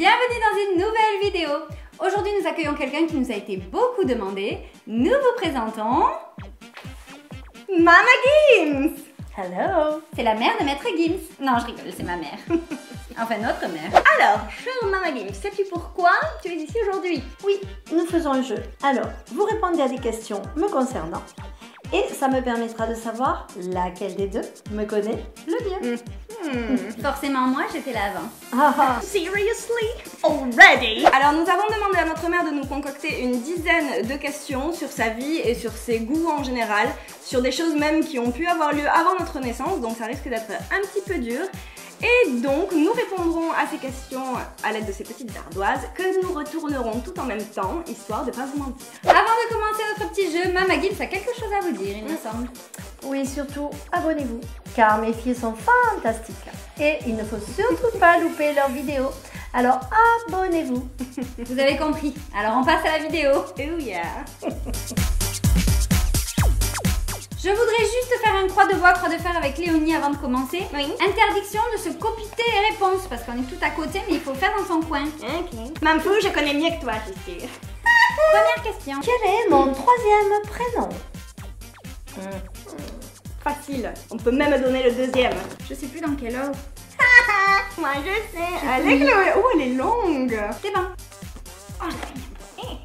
Bienvenue dans une nouvelle vidéo. Aujourd'hui nous accueillons quelqu'un qui nous a été beaucoup demandé. Nous vous présentons... Mama Gims. Hello. C'est la mère de Maître Gims. Non, je rigole, c'est ma mère. Enfin, notre mère. Alors, chère Mama Gims, sais-tu pourquoi tu es ici aujourd'hui? Oui, nous faisons un jeu. Alors, vous répondez à des questions me concernant et ça me permettra de savoir laquelle des deux me connaît le mieux. Forcément, moi, j'étais là avant. Seriously? Already? Alors nous avons demandé à notre mère de nous concocter une dizaine de questions sur sa vie et sur ses goûts en général, sur des choses même qui ont pu avoir lieu avant notre naissance, donc ça risque d'être un petit peu dur. Et donc nous répondrons à ces questions à l'aide de ces petites ardoises que nous retournerons tout en même temps, histoire de pas vous mentir. Avant de commencer notre petit jeu, Mama Gims a quelque chose à vous dire, il me semble. Oui, surtout, abonnez-vous, car mes filles sont fantastiques. Et il ne faut surtout pas louper leurs vidéos. Alors abonnez-vous. Vous avez compris. Alors on passe à la vidéo. Oh yeah. Je voudrais juste faire un croix de bois, croix de fer avec Léonie avant de commencer. Oui. Interdiction de se copiter les réponses parce qu'on est tout à côté mais il faut faire dans son coin. Ok. Mamfou, je connais mieux que toi, je suis sûre. Première question. Quel est mon troisième prénom? Facile. On peut même donner le deuxième. Je sais plus dans quel ordre. Moi je sais. Allez Chloé. Oh, elle est longue. C'est bon. Oh, je l'ai mis.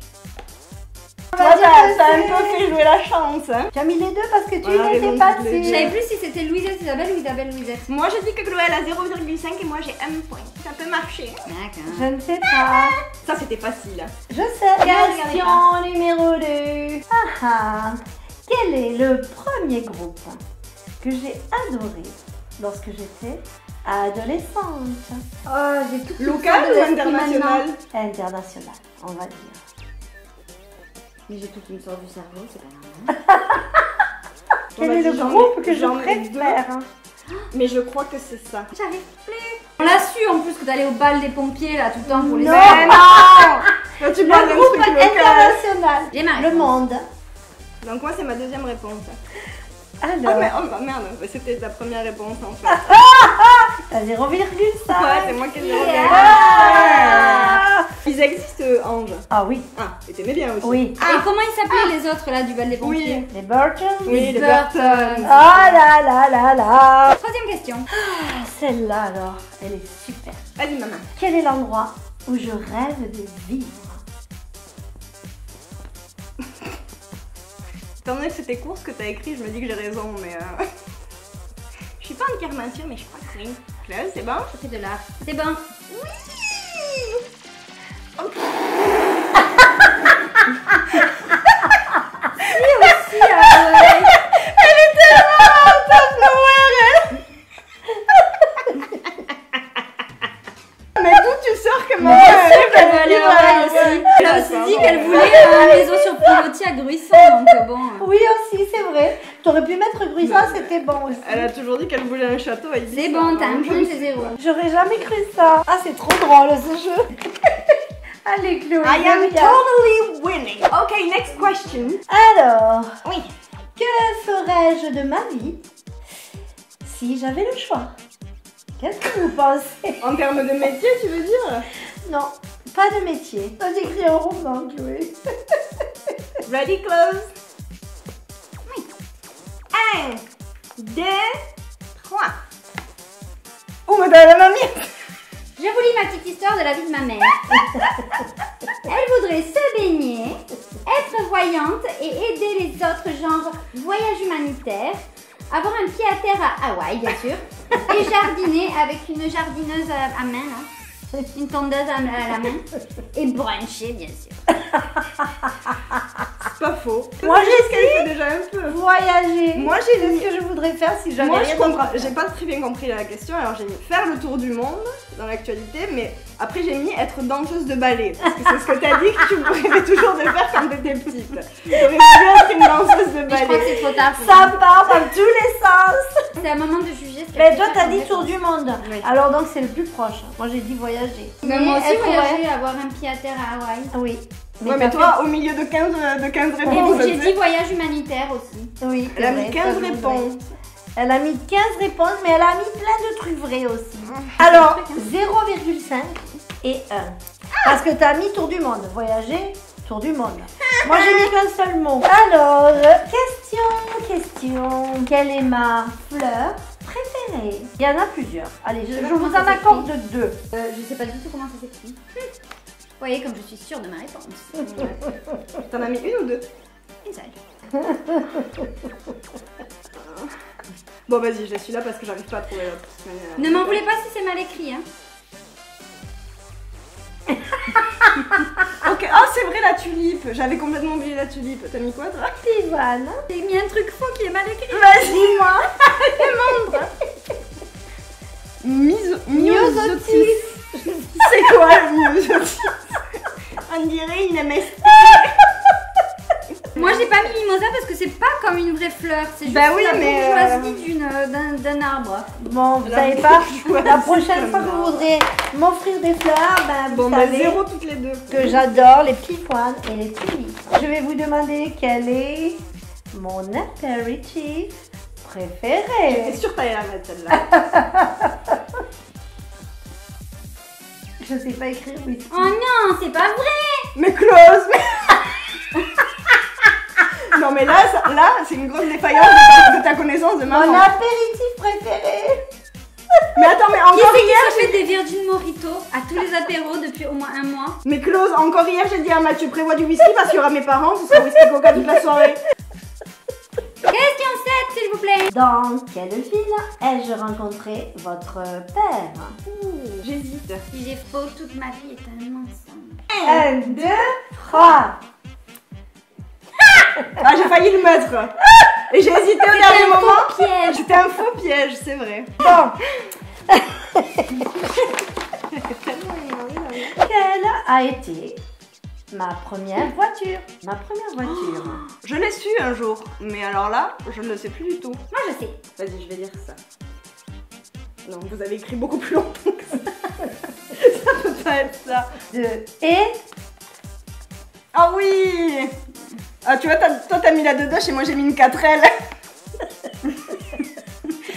Vas-y, Ça a un peu fait jouer la chance. Hein. tu as mis les deux parce que tu Voilà, n'étais les pas bons, les Je dessus. savais plus si c'était Louisette Isabelle ou Isabelle Louisette. Moi je dis que Chloé elle a 0,5 et moi j'ai 1 point. Ça peut marcher. D'accord. Je ne sais pas. Ça c'était facile. Je sais. Question numéro 2. Quel est le premier groupe que j'ai adoré lorsque j'étais adolescente? Oh, j'ai tout Local ou international? International, on va dire. Mais j'ai toute une sorte du cerveau, c'est pas normal. Quel est le groupe que je j'en ai préfère? Mais je crois que c'est ça. J'arrive plus. On l'a su en plus que t'allais au bal des pompiers là tout le temps pour les Non. Mais non. Quand tu parles Le d'un groupe truc local. international. J'ai ma Le réponse. monde. Donc moi c'est ma deuxième réponse. Alors, Oh merde, c'était ta première réponse en fait. t'as 0,5. Ouais, c'est moi qui ai dit. Ils existent Ange. Ah oui, Ah, et t'aimais bien aussi. oui. Et comment ils s'appelaient les autres là du bal des pompiers? Oui. Les Burton. Oui, les Burton. Burton. Ah là là là là. Troisième question. Celle-là alors, elle est super. Vas-y maman. Quel est l'endroit où je rêve de vivre? Étant donné que c'était court ce que t'as écrit, je me dis que j'ai raison, mais je suis pas entièrement sûre, mais je crois que oui. Claire, c'est bon? Ça fait de l'art. C'est bon. Mais d'où tu sors que Bien maman sûr qu'elle veut aller au bal aussi. Elle a aussi dit qu'elle voulait une maison sur pilotis à Gruissan, donc bon. Oui aussi, c'est vrai. T'aurais pu mettre Gruissan, c'était bon aussi. Elle a toujours dit qu'elle voulait un château à Ibiza. C'est bon, t'as un point, c'est zéro. J'aurais jamais cru ça. Ah, c'est trop drôle ce jeu. Allez Chloé. I am viens. totally winning. Okay, next question. Alors, Oui. que ferais-je de ma vie si j'avais le choix? Qu'est-ce que vous pensez? En termes de métier, tu veux dire? Non, pas de métier. Pas d'écrire un roman, Chloé. Ready, close. Oui. 1, 2, 3. Oh, mais t'as la mamie. Je vous lis ma petite histoire de la vie de ma mère. Elle voudrait se baigner, être voyante et aider les autres, genre voyage humanitaire, avoir un pied à terre à Hawaï, bien sûr, et jardiner avec une jardineuse à main, là, une tondeuse à la main, et bruncher, bien sûr. Pas faux. Moi, j'ai qu'elle j'ai fait déjà un peu. voyager. Moi, j'ai C'est mis- ce que je voudrais faire si j'avais Moi, rien je comprends. d'autre à faire. J'ai pas très bien compris la question, alors j'ai mis faire le tour du monde dans l'actualité, mais après j'ai mis être danseuse de ballet, parce que c'est ce que t'as dit que tu rêvais toujours de faire quand t'étais petite. T'aurais voulu être une danseuse de Mais je crois que ballet. c'est trop tard. pour Ça part dans tous les sens. C'est un moment de juger. ce Mais qu'elle toi, fait t'as comme dit réponse. tour du monde. Oui. Alors donc c'est le plus proche. Moi j'ai dit voyager. Mais moi aussi, être voyager, avoir un pied à terre à Hawaï. Oui. Ouais, mais toi, au milieu de 15 réponses, J'ai tu dit sais. voyage humanitaire aussi. Oui. Elle a c'est mis vrai, 15 ça, c'est réponses. vrai. Elle a mis 15 réponses, mais elle a mis plein de trucs vrais aussi. Alors, 0,5 et 1. Parce que tu as mis tour du monde. Voyager, tour du monde. Moi, j'ai mis qu'un seul mot. Alors, question. Quelle est ma fleur préférée? Il y en a plusieurs. Allez, je vous en accorde 2. Je sais pas du tout comment ça s'écrit. Vous voyez comme je suis sûre de ma réponse. T'en as mis une ou deux? Une seule. Bon, vas-y, je la suis là parce que j'arrive pas à trouver l'autre. Ne m'en voulez pas si c'est mal écrit. Hein. Ok, ah, c'est vrai la tulipe. J'avais complètement oublié la tulipe. T'as mis quoi, toi? Ivane. J'ai mis un truc faux qui est mal écrit. Vas-y, moi. Myosotis. C'est quoi le myosotis? On dirait une MST. Moi j'ai pas mis mimosa parce que c'est pas comme une vraie fleur, c'est juste Bah oui, la mais bourgeoisie d'un arbre. Bon, vous savez pas, la prochaine fois que vous voudrez m'offrir des fleurs, ben, vous Bon, bah savez 0 toutes les deux. que j'adore les pipoines et les tulipes. Je vais vous demander quel est mon apéritif préféré. T'es sûre que t'allais la mettre celle-là? Je sais pas écrire whisky. Oh non, c'est pas vrai. Mais close. Non mais là c'est une grosse défaillance de ta connaissance de Mon maman. apéritif préféré. Mais attends, mais Qui encore c'est qui hier, se fait des Virgin Mojito à tous les apéros depuis au moins un mois? mais close, encore hier j'ai dit à Mathieu prévois du whisky parce qu'il y aura mes parents, ce sera whisky coca toute la soirée. Question 7 s'il vous plaît. Dans quelle ville ai-je rencontré votre père? J'hésite. Si j'ai faux toute ma vie est un mensonge. 1, 2, 3. Ah, j'ai failli le mettre. Et j'ai hésité au dernier un moment. faux piège. C'était un faux piège, c'est vrai. Bon. Quelle a été ma première voiture? Ma première voiture. Je l'ai su un jour, mais alors là, je ne le sais plus du tout. Moi je sais. Vas-y, je vais dire ça. Non, vous avez écrit beaucoup plus longtemps que ça. Ça peut pas être ça. 2 et... Ah oui. Ah, tu vois, toi t'as mis la 2 et moi j'ai mis une 4L.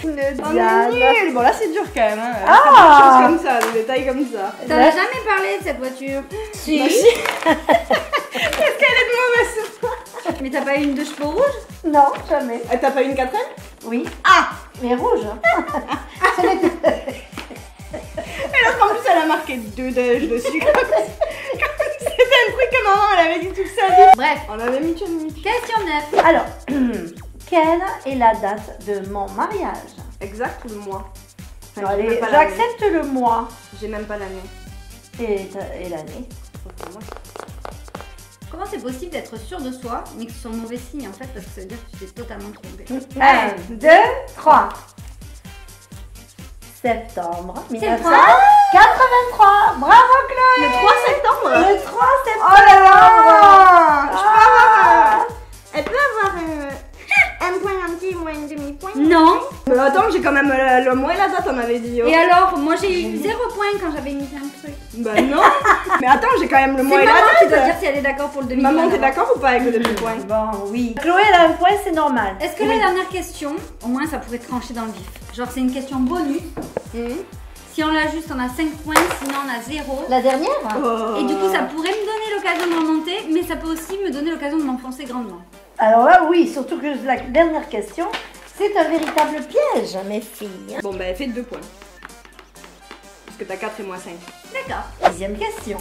Une Oh, Diane. nul. Bon, là c'est dur quand même. Hein. Ah. Des choses comme ça, des détails comme ça. T'en as jamais parlé de cette voiture. Si. Bah, si. Qu'est-ce qu'elle est de mauvaise sur toi? Mais t'as pas eu une 2 chevaux rouges? Non, jamais. T'as pas une 4L? Oui. Ah. Mais rouge. Et l'autre en plus elle a marqué 2 dessus. Comme c'était un truc que maman elle avait dit toute sa vie. Bref. On avait mis une minute. Question 9. Alors, quelle est la date de mon mariage? Exact ou le mois? Enfin, j'ai Allez, même pas l'année. j'accepte le mois J'ai même pas l'année. et l'année. Comment c'est possible d'être sûr de soi mais que ce soit mauvais signe en fait parce que ça veut dire que tu t'es totalement trompé. 1, 2, 3. Septembre C'est 1983. Bravo Chloé. Le 3 septembre? Le 3 septembre. Oh là là. Ah. Elle peut avoir un point entier ou un demi-point? Non. Mais attends, j'ai quand même le mois et la date, on avait dit. Oh. Et alors, moi j'ai eu 0 point quand j'avais mis plein de trucs. Bah non. Mais attends, j'ai quand même le C'est mois et la maman qui doit date. dire si elle est d'accord pour le demi-point. Maman, t'es d'abord. d'accord ou pas avec le demi-point? Bon, oui. Chloé, elle a un point, c'est normal. Est-ce que la dernière question, au moins ça pourrait trancher dans le vif. Genre c'est une question bonus. Si on l'ajuste, on a 5 points, sinon on a 0. La dernière? Oh. Et du coup, ça pourrait me donner l'occasion de remonter, mais ça peut aussi me donner l'occasion de m'enfoncer grandement. Alors là, oui, surtout que la dernière question, c'est un véritable piège, mes filles. Bon, bah, elle fait 2 points. Parce que t'as 4 et moi 5. D'accord. 10e question.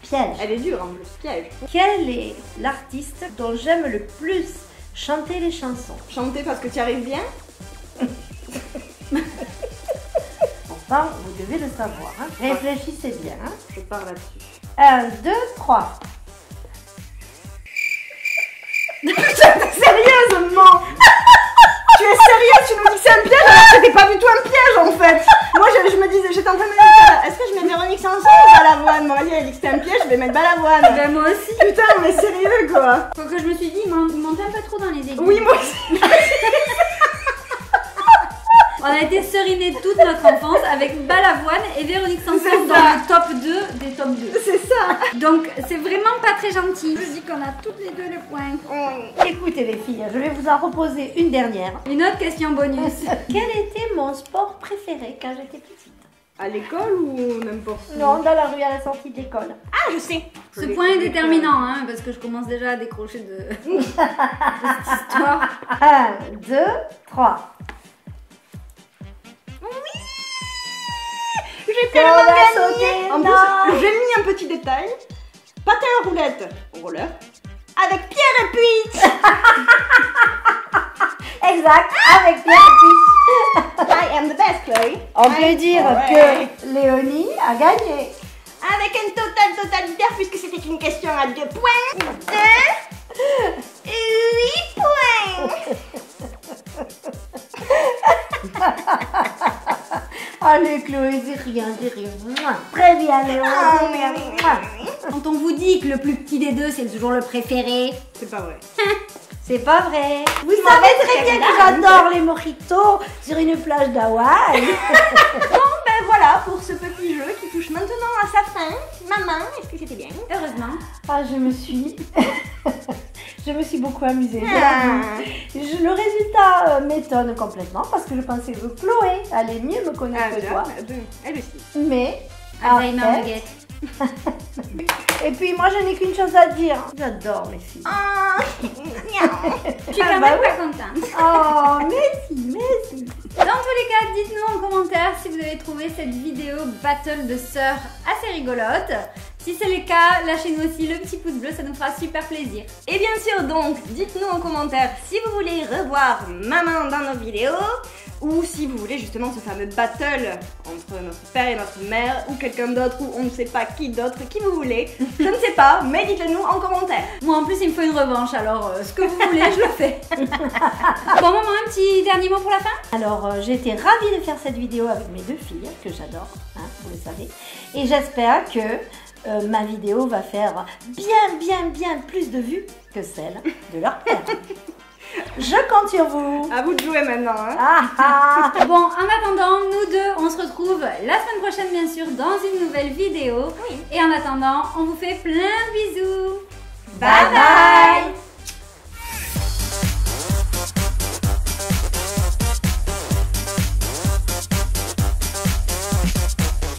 Piège. Elle est dure en plus, piège. Quel est l'artiste dont j'aime le plus chanter les chansons? Chanter parce que tu arrives bien? Enfin, vous devez le savoir. Hein. Réfléchissez bien. Hein. Je pars là-dessus. 1, 2, 3. Sérieusement? Tu es sérieuse? Tu nous dis que c'est un piège alors que c'était pas du tout un piège en fait. Moi je me disais, j'étais en train de me dire, est-ce que je mets Véronique Sanson ou Balavoine? Moi elle a dit que c'était un piège, je vais mettre Balavoine. Ben moi aussi. Putain, mais sérieux quoi. Quoique je me suis dit, il monte un peu trop dans les aiguilles. Oui, moi aussi. On a été serinés toute notre enfance avec Balavoine et Véronique Sanson C'est dans ça. le top 2 des top 2. C'est ça. Donc c'est vraiment pas très gentil. Je dis qu'on a toutes les deux le point. Écoutez les filles, je vais vous en reposer une dernière. Une autre question bonus. Quel était mon sport préféré quand j'étais petite? À l'école ou n'importe où? Non, dans la rue à la sortie de l'école. Ah, je sais. Ce point est déterminant, hein, parce que je commence déjà à décrocher de cette histoire. 1, 2, 3. J'ai tellement On va gagné. sauter. En Non. plus, j'ai mis un petit détail. Patin à roulette, roller, avec Pierre et Peach. Exact, avec Pierre et Peach. I am the best, Chloé. On peut dire Ouais. que Léonie a gagné. Avec un total totalitaire, puisque c'était une question à 2 points. 8 points. Allez Chloé, dis rien, dis rien. Très bien Léonie. Quand on vous dit que le plus petit des deux, c'est toujours le préféré. C'est pas vrai. C'est pas vrai. Vous savez très bien que j'adore les mojitos sur une plage d'Hawaï. Ben voilà pour ce petit jeu qui touche maintenant à sa fin. Maman, est-ce que c'était bien? Heureusement. Ah, je me suis beaucoup amusée. Ah. Le résultat m'étonne complètement parce que je pensais que Chloé allait mieux me connaître que toi. Elle aussi. Mais Alzheimer après- Nugget. Et puis moi je n'ai qu'une chose à dire. J'adore mes filles. Ah, Je suis Ah, quand bah même oui. pas contente. Oh, merci. Dans tous les cas, dites-nous en commentaire si vous avez trouvé cette vidéo battle de sœurs assez rigolote. Si c'est le cas, lâchez-nous aussi le petit pouce bleu, ça nous fera super plaisir. Et bien sûr donc, dites-nous en commentaire si vous voulez revoir maman dans nos vidéos ou si vous voulez justement ce fameux battle entre notre père et notre mère ou quelqu'un d'autre ou on ne sait pas qui d'autre, qui vous voulez. Je ne sais pas, mais dites-le nous en commentaire. Moi en plus il me faut une revanche, alors ce que vous voulez, je le fais. Bon maman, un petit dernier mot pour la fin? Alors j'ai été ravie de faire cette vidéo avec mes deux filles que j'adore, hein, vous le savez. Et j'espère que ma vidéo va faire bien plus de vues que celle de leur père. Je compte sur vous. À vous de jouer maintenant. Hein. Bon, en attendant, nous deux, on se retrouve la semaine prochaine bien sûr dans une nouvelle vidéo. Oui. Et en attendant, on vous fait plein de bisous. Bye bye.